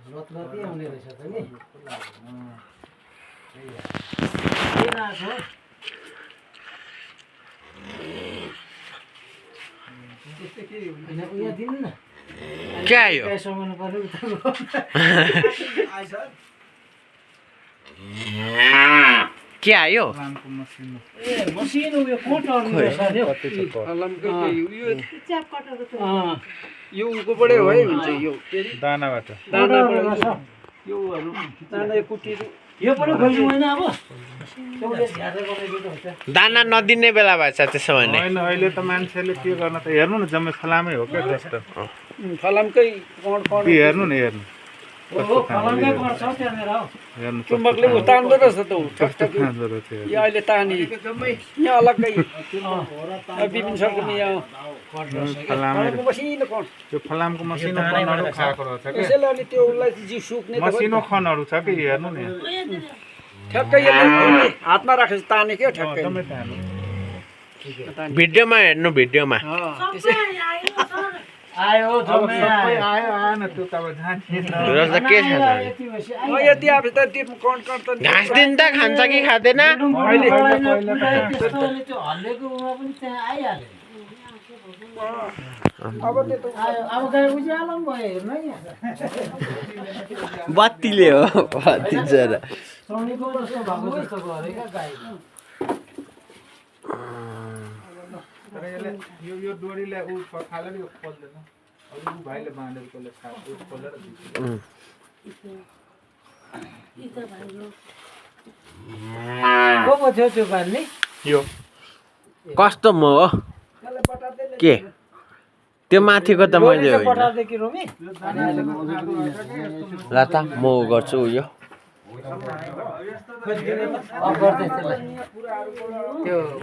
लतलती आउने रहेछ त नि के राखो उयो दिनु न क्या आयो समाउनु पर्यो उता के आयो ए मसिनो उयो कोटहरु रहेछ नि फलामको उयो च्याप कटरको यो उकोबाटै हो है हुन्छ यो दानाबाट योहरु दाना कुटीहरु यो पनि खोल्नु होइन अब त्यसले झ्यादै बनाइदिएको हुन्छ दाना नदिने बेला भएछ त्यसो भने होइन अहिले त मान्छेले के गर्न त हेर्नु न जम्मै फलामै हो क्या जस्तो फलामकै कण कण हेर्नु न हेर्नु ओहो फलामकै पर्छ त्यहाँनेर हौ हेर्नु चुम्बकले तान्दो रहेछ त ऊ कस्तो खाँदो रहेछ यो अहिले तानी यहाँ अलग्गै विपिन सरको यहाँ फलामै मसिनो कण त्यो फलामको मसिनो खनहरू खाएको रहेछ क्या यसैले अनि त्यो उसलाई जिउ सुक्ने त मसिनो खनहरू छ कि हेर्नु नि ठ्याक्कै यसले हातमा राखेर ताने क्या ठ्याक्कै जम्मै तानो भिडियोमा हेर्नु भिडियोमा आयो जम्मै सबै आयो आएन त्यो त अब जाने रोज त के छ त यति अब त त्यो कण कण त घाँस दिन त खान्छ कि खाँदैन अहिले त्यस्तोले त्यो हल्लेको उमा पनि त्यहाँ आइहाल्यो अब त्यो त आयो अब गाई उज्यालो पनि भयो हेर्नु है यहाँ बत्तीले हो बत्ती जरा शनिको जस्तो भएको जस्तो गरे क्या गाई तर यसले यो डोरीलाई उ पखालेर यो खोल्दैन अब उ भाइले बाँधेकोले खा उ खोलेर को पो थियो त्यो बान्ने यो कस्तो म हो के त्यो माथिको त मैले होइन पठादेखि रोमी ल त म गर्छु यो गर्दै त्यसलाई त्यो